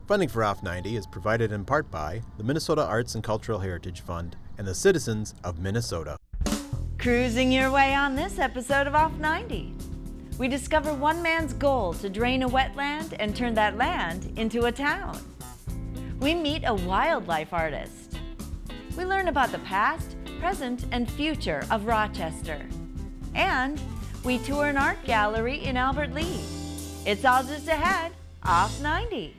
Funding for Off 90 is provided in part by the Minnesota Arts and Cultural Heritage Fund and the citizens of Minnesota. Cruising your way on this episode of Off 90. We discover one man's goal to drain a wetland and turn that land into a town. We meet a wildlife artist. We learn about the past, present, and future of Rochester. And we tour an art gallery in Albert Lea. It's all just ahead, Off 90.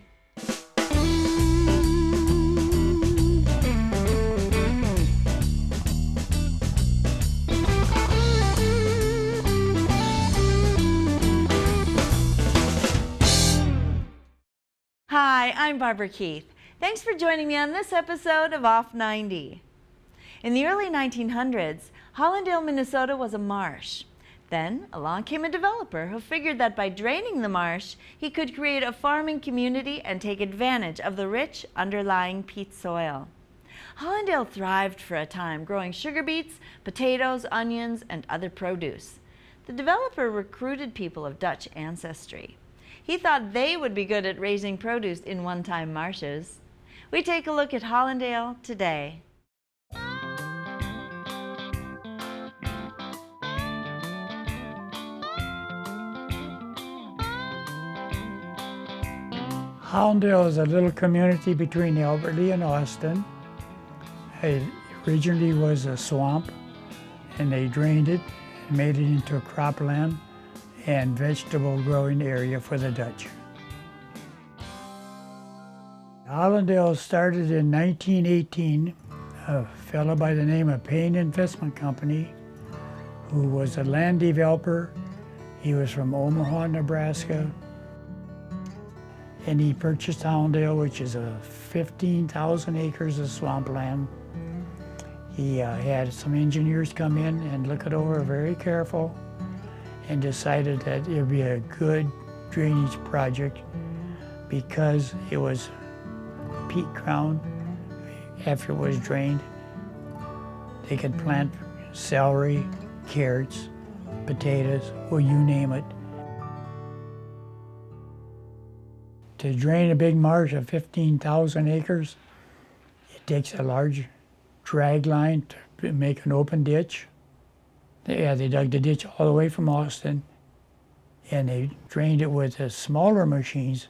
Hi, I'm Barbara Keith. Thanks for joining me on this episode of Off 90. In the early 1900s, Hollandale, Minnesota was a marsh. Then along came a developer who figured that by draining the marsh, he could create a farming community and take advantage of the rich underlying peat soil. Hollandale thrived for a time, growing sugar beets, potatoes, onions, and other produce. The developer recruited people of Dutch ancestry. He thought they would be good at raising produce in one-time marshes. We take a look at Hollandale today. Hollandale is a little community between Albert Lea and Austin. It originally was a swamp, and they drained it and made it into a cropland and vegetable growing area for the Dutch. Hollandale started in 1918. A fellow by the name of Payne Investment Company, who was a land developer. He was from Omaha, Nebraska. And he purchased Hollandale, which is 15,000 acres of swampland. He had some engineers come in and look it over very careful and decided that it would be a good drainage project because it was peat ground. After it was drained, they could plant celery, carrots, potatoes, or you name it. To drain a big marsh of 15,000 acres, it takes a large drag line to make an open ditch. They dug the ditch all the way from Austin, and they drained it with the smaller machines.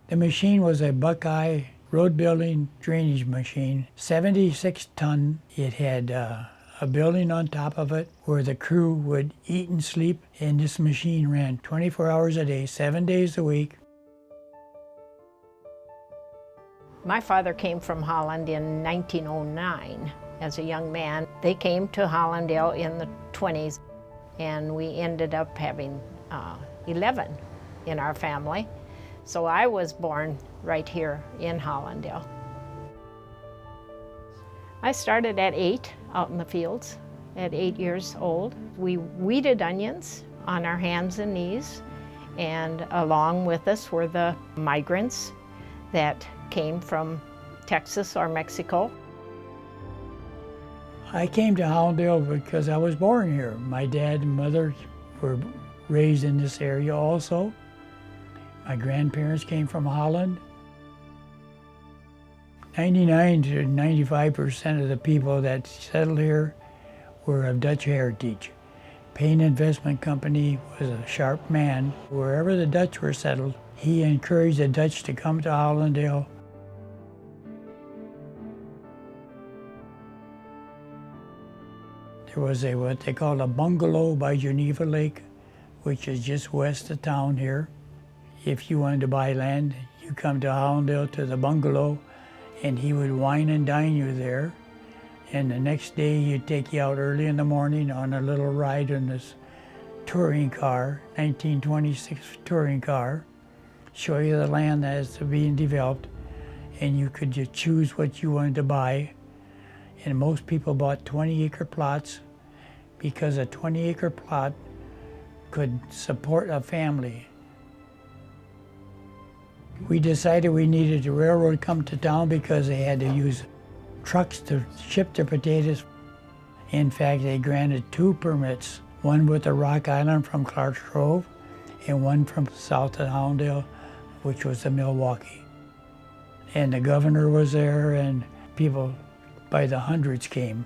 The machine was a Buckeye road building drainage machine, 76 ton. It had a building on top of it where the crew would eat and sleep, and this machine ran 24 hours a day, 7 days a week. My father came from Holland in 1909 as a young man. They came to Hollandale in the 20s, and we ended up having 11 in our family. So I was born right here in Hollandale. I started at 8 out in the fields, at 8 years old. We weeded onions on our hands and knees, and along with us were the migrants that came from Texas or Mexico. I came to Hollandale because I was born here. My dad and mother were raised in this area also. My grandparents came from Holland. 99 to 95% of the people that settled here were of Dutch heritage. Payne Investment Company was a sharp man. Wherever the Dutch were settled, he encouraged the Dutch to come to Hollandale. There was what they call a bungalow by Geneva Lake, which is just west of town here. If you wanted to buy land, you come to Hollandale to the bungalow, and he would wine and dine you there. And the next day, he'd take you out early in the morning on a little ride in this touring car, 1926 touring car, show you the land as being developed, and you could just choose what you wanted to buy. And most people bought 20-acre plots because a 20-acre plot could support a family. We decided we needed the railroad come to town because they had to use trucks to ship their potatoes. In fact, they granted 2 permits, one with the Rock Island from Clark's Grove and one from south of Hollandale, which was the Milwaukee. And the governor was there, and people by the hundreds came.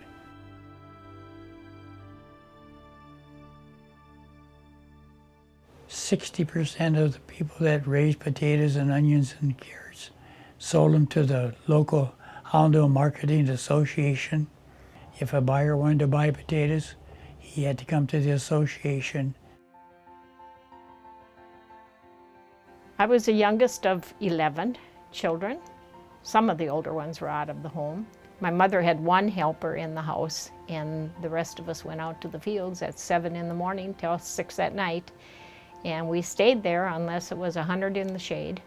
"60% of the people that raised potatoes and onions and carrots sold them to the local Hollandale Marketing Association. If a buyer wanted to buy potatoes, he had to come to the association. I was the youngest of 11 children. Some of the older ones were out of the home. My mother had one helper in the house, and the rest of us went out to the fields at 7 in the morning till 6 at night. And we stayed there unless it was 100 in the shade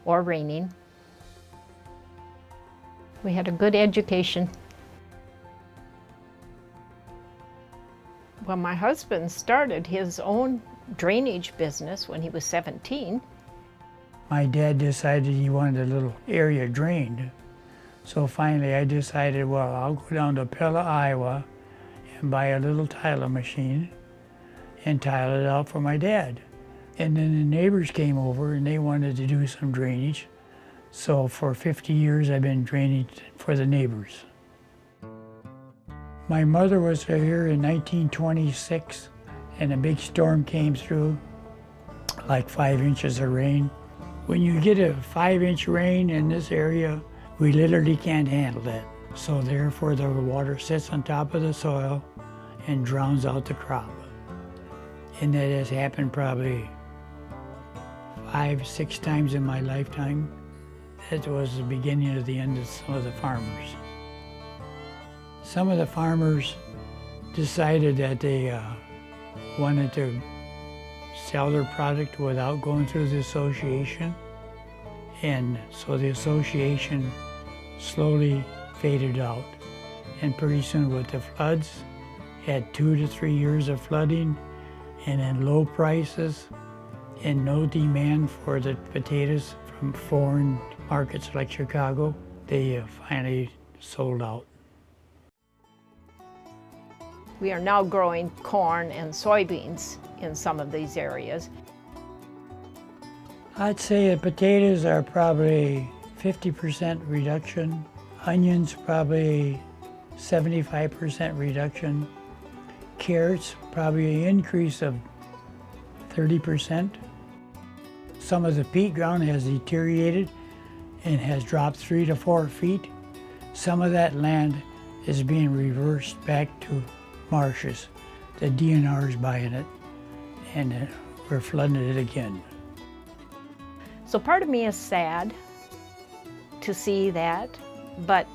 or raining. We had a good education. Well, my husband started his own drainage business when he was 17. My dad decided he wanted a little area drained. So finally I decided, well, I'll go down to Pella, Iowa and buy a little tiling machine and tile it out for my dad. And then the neighbors came over and they wanted to do some drainage. So for 50 years I've been draining for the neighbors. My mother was here in 1926 and a big storm came through, like 5 inches of rain. When you get a 5-inch rain in this area, we literally can't handle that. So therefore the water sits on top of the soil and drowns out the crop. And that has happened probably 5-6 times in my lifetime. That was the beginning of the end of some of the farmers. Some of the farmers decided that they wanted to sell their product without going through the association. And so the association slowly faded out. And pretty soon with the floods, had 2 to 3 years of flooding and then low prices and no demand for the potatoes from foreign markets like Chicago, they finally sold out. We are now growing corn and soybeans in some of these areas. I'd say the potatoes are probably 50% reduction, onions probably 75% reduction, carrots probably an increase of 30%. Some of the peat ground has deteriorated and has dropped 3 to 4 feet. Some of that land is being reversed back to marshes. The DNR is buying it and we're flooding it again. So part of me is sad to see that, but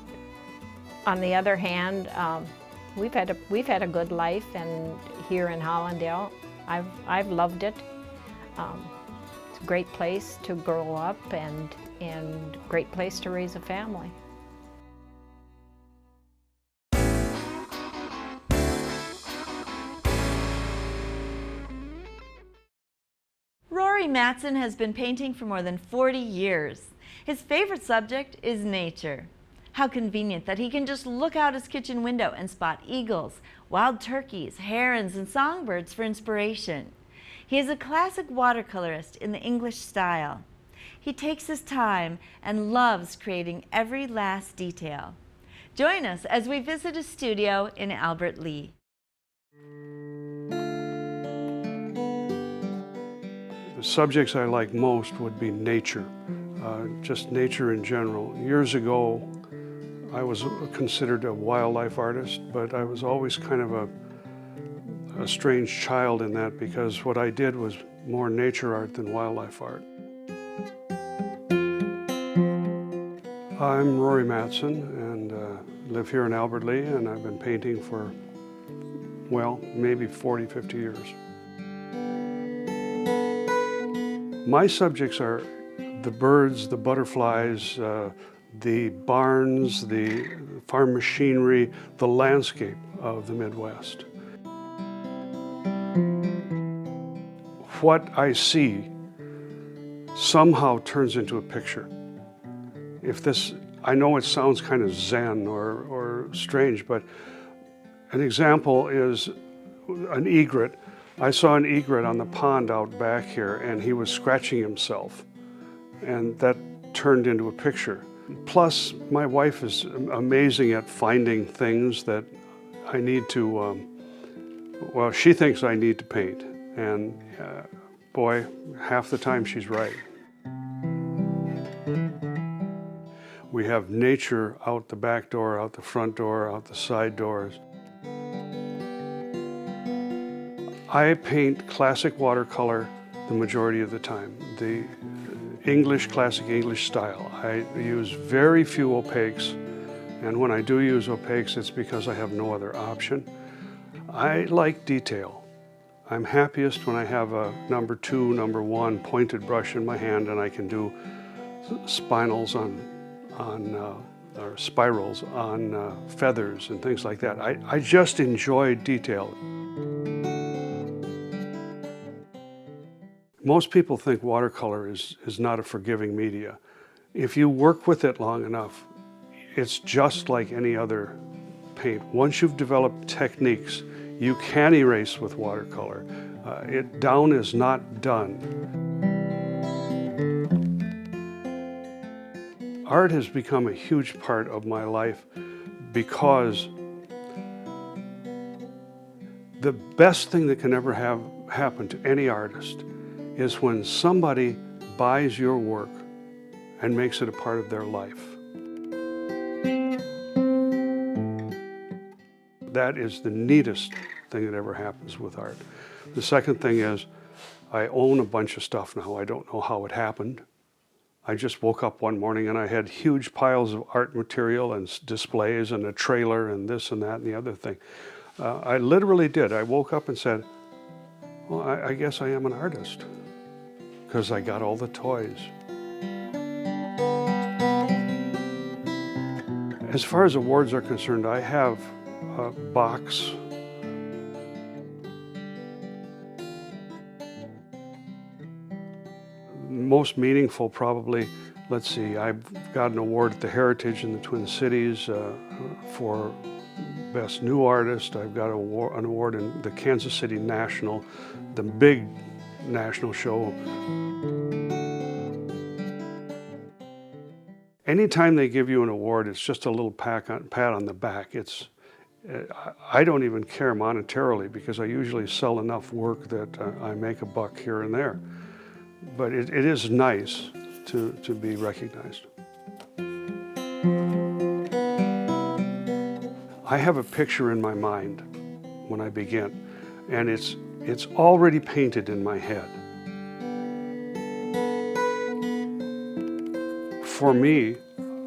on the other hand, we've had a good life, and here in Hollandale, I've loved it. It's a great place to grow up and great place to raise a family. Rory Mattson has been painting for more than 40 years. His favorite subject is nature. How convenient that he can just look out his kitchen window and spot eagles, wild turkeys, herons, and songbirds for inspiration. He is a classic watercolorist in the English style. He takes his time and loves creating every last detail. Join us as we visit his studio in Albert Lea. The subjects I like most would be nature, just nature in general. Years ago, I was considered a wildlife artist, but I was always kind of a strange child in that, because what I did was more nature art than wildlife art. I'm Rory Mattson and live here in Albert Lea, and I've been painting for, well, maybe 40, 50 years. My subjects are the birds, the butterflies, the barns, the farm machinery, the landscape of the Midwest. What I see somehow turns into a picture. I know it sounds kind of zen or strange, but an example is an egret. I saw an egret on the pond out back here, and he was scratching himself, and that turned into a picture. Plus, my wife is amazing at finding things that I need to, well, she thinks I need to paint. And boy, half the time she's right. We have nature out the back door, out the front door, out the side doors. I paint classic watercolor the majority of the time. The classic English style. I use very few opaques, and when I do use opaques, it's because I have no other option. I like detail. I'm happiest when I have a number 2, number 1 pointed brush in my hand and I can do spinals or spirals on feathers and things like that. I just enjoy detail. Most people think watercolor is not a forgiving media. If you work with it long enough, it's just like any other paint. Once you've developed techniques, you can erase with watercolor. Down is not done. Art has become a huge part of my life because the best thing that can ever happen to any artist is when somebody buys your work and makes it a part of their life. That is the neatest thing that ever happens with art. The second thing is, I own a bunch of stuff now. I don't know how it happened. I just woke up one morning and I had huge piles of art material and displays and a trailer and this and that and the other thing. I literally did. I woke up and said, well, I guess I am an artist, because I got all the toys. As far as awards are concerned, I have a box. Most meaningful probably, let's see, I've got an award at the Heritage in the Twin Cities for Best New Artist. I've got an award in the Kansas City National, the big national show. Anytime they give you an award, it's just a little pat on the back. I don't even care monetarily because I usually sell enough work that I make a buck here and there. But it is nice to be recognized. I have a picture in my mind when I begin, and it's already painted in my head. For me,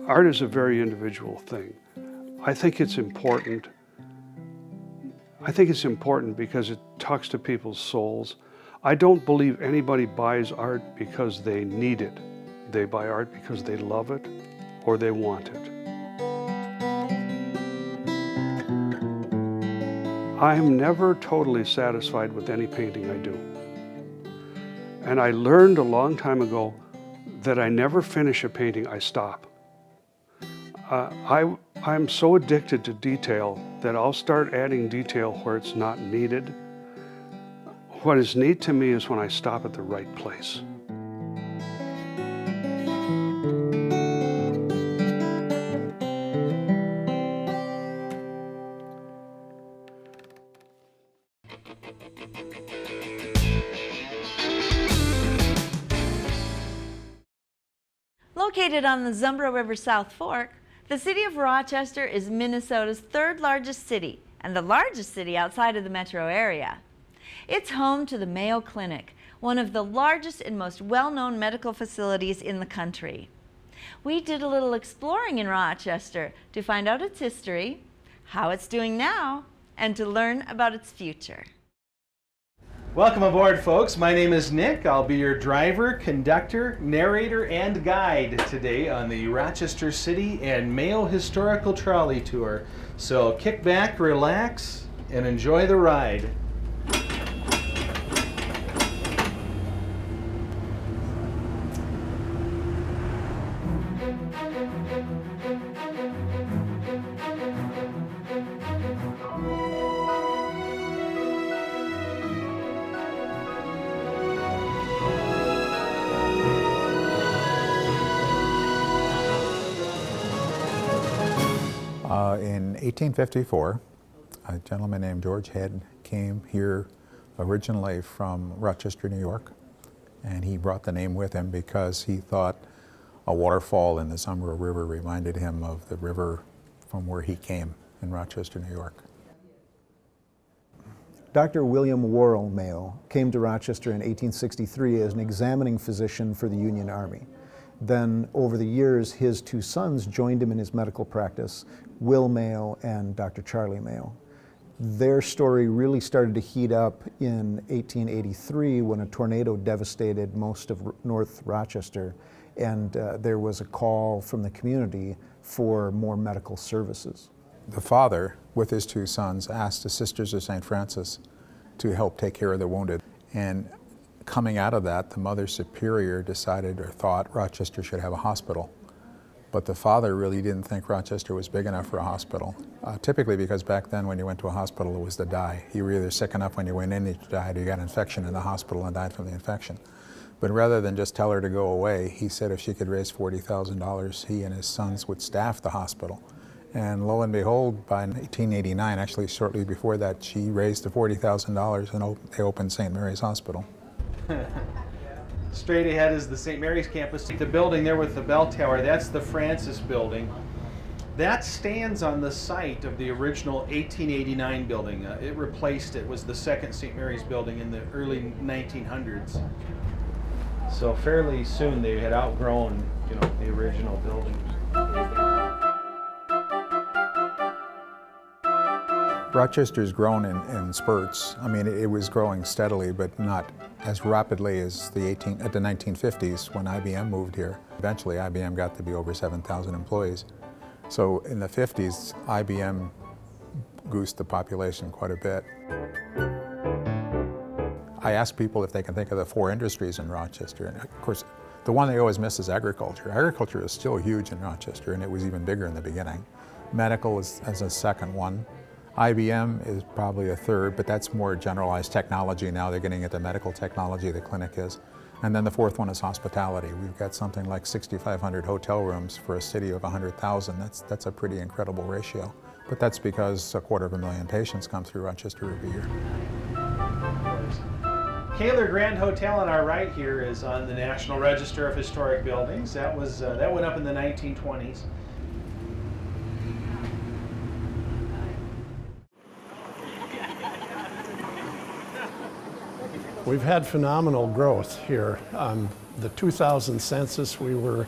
art is a very individual thing. I think it's important. I think it's important because it talks to people's souls. I don't believe anybody buys art because they need it. They buy art because they love it or they want it. I'm never totally satisfied with any painting I do. And I learned a long time ago that I never finish a painting, I stop. I'm so addicted to detail that I'll start adding detail where it's not needed. What is neat to me is when I stop at the right place. Located on the Zumbro River South Fork, the city of Rochester is Minnesota's third largest city and the largest city outside of the metro area. It's home to the Mayo Clinic, one of the largest and most well-known medical facilities in the country. We did a little exploring in Rochester to find out its history, how it's doing now, and to learn about its future. Welcome aboard, folks. My name is Nick. I'll be your driver, conductor, narrator, and guide today on the Rochester City and Mayo Historical Trolley Tour. So kick back, relax, and enjoy the ride. In 1854, a gentleman named George Head came here originally from Rochester, New York, and he brought the name with him because he thought a waterfall in the Summer River reminded him of the river from where he came in Rochester, New York. Dr. William Worrell Mayo came to Rochester in 1863 as an examining physician for the Union Army. Then, over the years, his two sons joined him in his medical practice, Will Mayo and Dr. Charlie Mayo. Their story really started to heat up in 1883 when a tornado devastated most of North Rochester, and there was a call from the community for more medical services. The father, with his two sons, asked the Sisters of St. Francis to help take care of the wounded. And coming out of that, the Mother Superior decided or thought Rochester should have a hospital. But the father really didn't think Rochester was big enough for a hospital. Typically because back then when you went to a hospital, it was to die. You were either sick enough when you went in that you died, or you got an infection in the hospital and died from the infection. But rather than just tell her to go away, he said if she could raise $40,000, he and his sons would staff the hospital. And lo and behold, by 1889, actually shortly before that, she raised the $40,000 and they opened St. Mary's Hospital. Straight ahead is the St. Mary's campus. The building there with the bell tower, that's the Francis building. That stands on the site of the original 1889 building. It replaced it, was the second St. Mary's building in the early 1900s. So fairly soon they had outgrown, the original building. Rochester's grown in spurts. I mean, it was growing steadily, but not as rapidly as the 1950s when IBM moved here. Eventually, IBM got to be over 7,000 employees. So in the 50s, IBM goosed the population quite a bit. I ask people if they can think of the four industries in Rochester, and of course, the one they always miss is agriculture. Agriculture is still huge in Rochester, and it was even bigger in the beginning. Medical is a second one. IBM is probably a third, but that's more generalized technology now. They're getting into medical technology, the clinic is. And then the fourth one is hospitality. We've got something like 6,500 hotel rooms for a city of 100,000. That's a pretty incredible ratio. But that's because 250,000 patients come through Rochester every year. Kaler Grand Hotel on our right here is on the National Register of Historic Buildings. That went up in the 1920s. We've had phenomenal growth here. The 2000 census, we were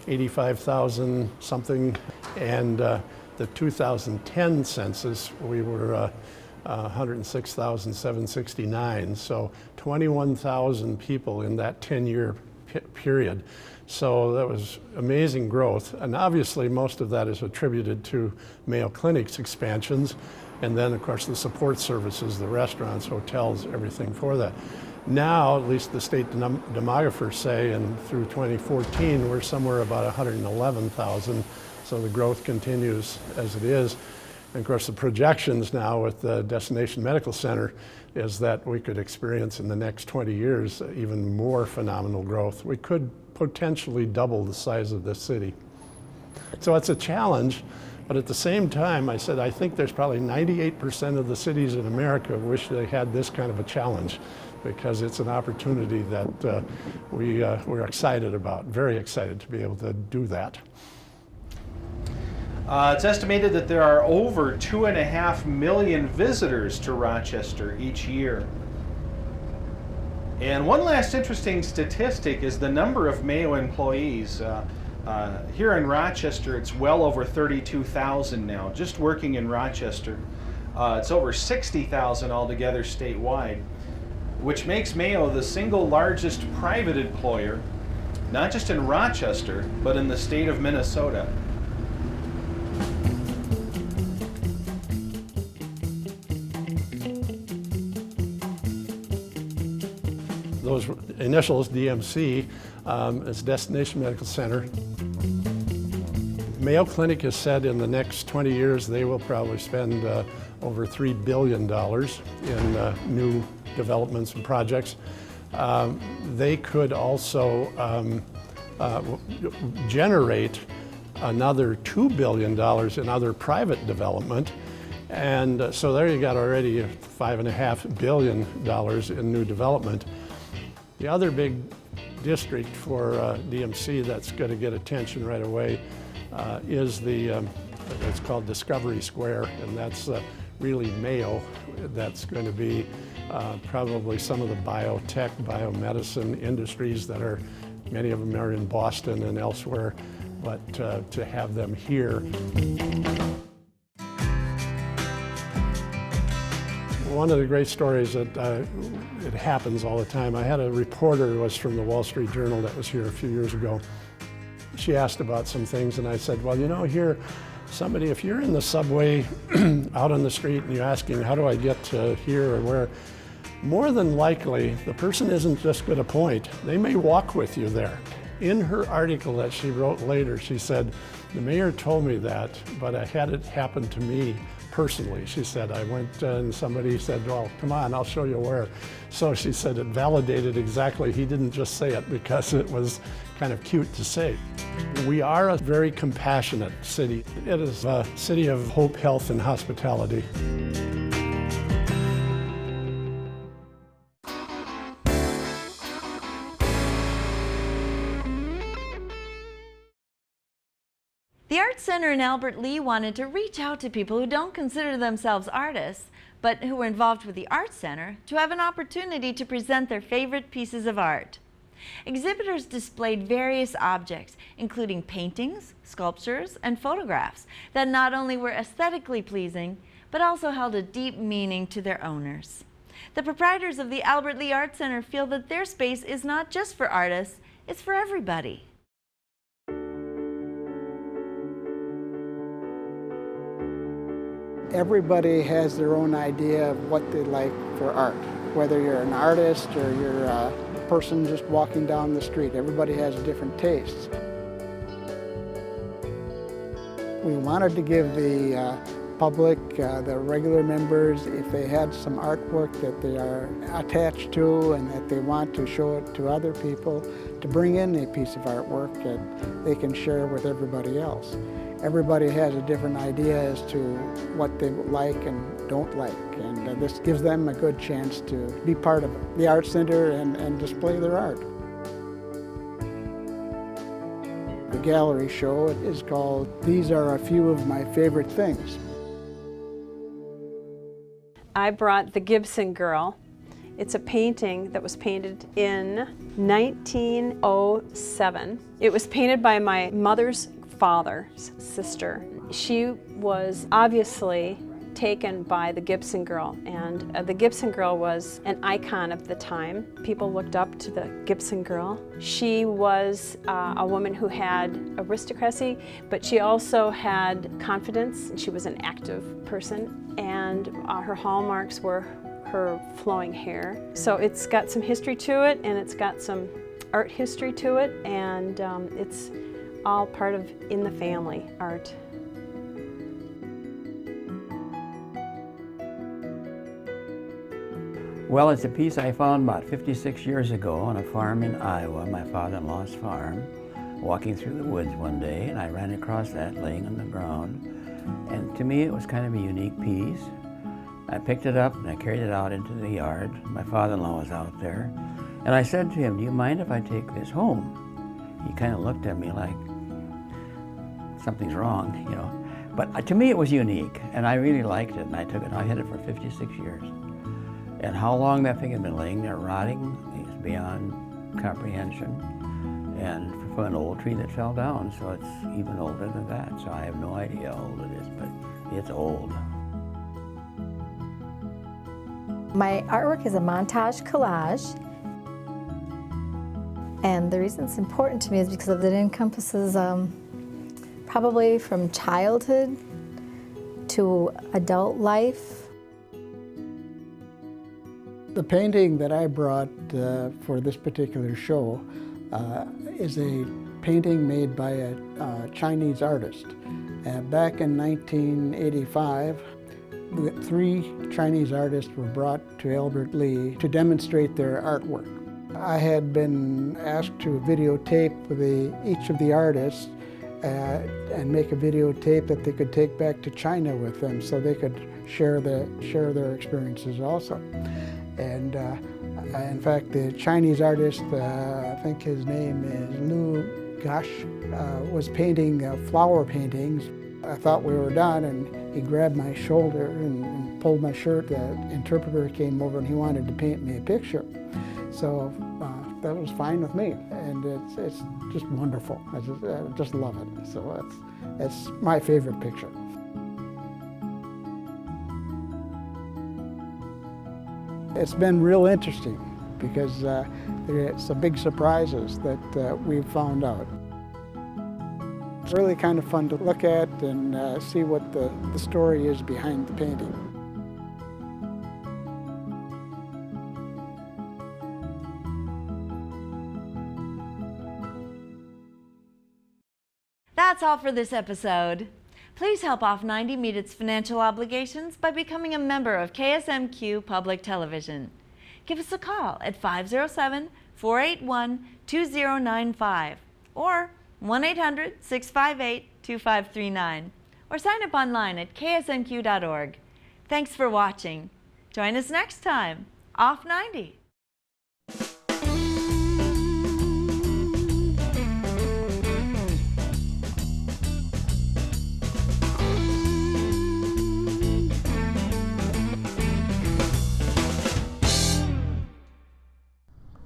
85,000 something, and the 2010 census, we were 106,769. So 21,000 people in that 10-year period. So that was amazing growth. And obviously most of that is attributed to Mayo Clinic's expansions. And then, of course, the support services, the restaurants, hotels, everything for that. Now, at least the state demographers say, and through 2014, we're somewhere about 111,000. So the growth continues as it is. And of course, the projections now with the Destination Medical Center is that we could experience in the next 20 years even more phenomenal growth. We could potentially double the size of this city. So it's a challenge. But at the same time, I said, I think there's probably 98% of the cities in America wish they had this kind of a challenge, because it's an opportunity that we're excited about, very excited to be able to do that. It's estimated that there are over 2.5 million visitors to Rochester each year. And one last interesting statistic is the number of Mayo employees. Here in Rochester, it's well over 32,000 now, just working in Rochester. It's over 60,000 altogether statewide, which makes Mayo the single largest private employer, not just in Rochester, but in the state of Minnesota. Those initials, DMC, is Destination Medical Center. Mayo Clinic has said in the next 20 years they will probably spend over $3 billion in new developments and projects. They could also generate another $2 billion in other private development. And so there you got already $5.5 billion in new development. The other big district for DMC that's going to get attention right away is it's called Discovery Square, and that's really Mayo. That's going to be probably some of the biotech, biomedicine industries that are, many of them are in Boston and elsewhere, but to have them here. One of the great stories that it happens all the time, I had a reporter who was from the Wall Street Journal that was here a few years ago. She asked about some things and I said, well, you know, here, somebody, if you're in the subway out on the street and you're asking, how do I get to here or where, more than likely, the person isn't just going to point. They may walk with you there. In her article that she wrote later, she said, the mayor told me that, but I had it happen to me personally. She said, I went and somebody said, well, come on, I'll show you where. So she said it validated exactly. He didn't just say it because it was kind of cute to say. We are a very compassionate city. It is a city of hope, health, and hospitality. The Art Center in Albert Lea wanted to reach out to people who don't consider themselves artists, but who were involved with the Art Center, to have an opportunity to present their favorite pieces of art. Exhibitors displayed various objects, including paintings, sculptures, and photographs that not only were aesthetically pleasing, but also held a deep meaning to their owners. The proprietors of the Albert Lea Art Center feel that their space is not just for artists, it's for everybody. Everybody has their own idea of what they like for art. Whether you're an artist or you're a person just walking down the street, everybody has different tastes. We wanted to give the public, the regular members, if they had some artwork that they are attached to and that they want to show it to other people, to bring in a piece of artwork that they can share with everybody else. Everybody has a different idea as to what they like and don't like, and this gives them a good chance to be part of the Art Center and display their art. The gallery show is called These Are a Few of My Favorite Things. I brought The Gibson Girl. It's a painting that was painted in 1907. It was painted by my mother's father's sister. She was obviously taken by the Gibson Girl, and the Gibson Girl was an icon of the time. People looked up to the Gibson Girl. She was a woman who had aristocracy, but she also had confidence, and she was an active person, and her hallmarks were her flowing hair. So it's got some history to it, and it's got some art history to it, and it's all part of in the family art. Well, it's a piece I found about 56 years ago on a farm in Iowa, my father-in-law's farm, walking through the woods one day, and I ran across that laying on the ground. And to me, it was kind of a unique piece. I picked it up and I carried it out into the yard. My father-in-law was out there. And I said to him, do you mind if I take this home? He kind of looked at me like, something's wrong, you know. But to me it was unique, and I really liked it, and I took it. I had it for 56 years. And how long that thing had been laying there rotting is beyond comprehension. And from an old tree that fell down, so it's even older than that. So I have no idea how old it is, but it's old. My artwork is a montage collage. And the reason it's important to me is because it encompasses probably from childhood to adult life. The painting that I brought for this particular show is a painting made by a Chinese artist. Back in 1985, 3 Chinese artists were brought to Albert Lea to demonstrate their artwork. I had been asked to videotape each of the artists and make a videotape that they could take back to China with them so they could share their experiences also. And in fact, the Chinese artist, I think his name is Lu Gash, was painting flower paintings. I thought we were done, and he grabbed my shoulder and pulled my shirt. The interpreter came over and he wanted to paint me a picture. So that was fine with me, and it's just wonderful. I just love it. So it's my favorite picture. It's been real interesting because there's some big surprises that we've found out. It's really kind of fun to look at and see what the story is behind the painting. That's all for this episode. Please help Off 90 meet its financial obligations by becoming a member of KSMQ Public Television. Give us a call at 507-481-2095 or 1-800-658-2539 or sign up online at ksmq.org. Thanks for watching. Join us next time. Off 90.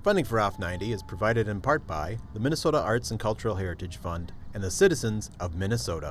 Funding for Off 90 is provided in part by the Minnesota Arts and Cultural Heritage Fund and the citizens of Minnesota.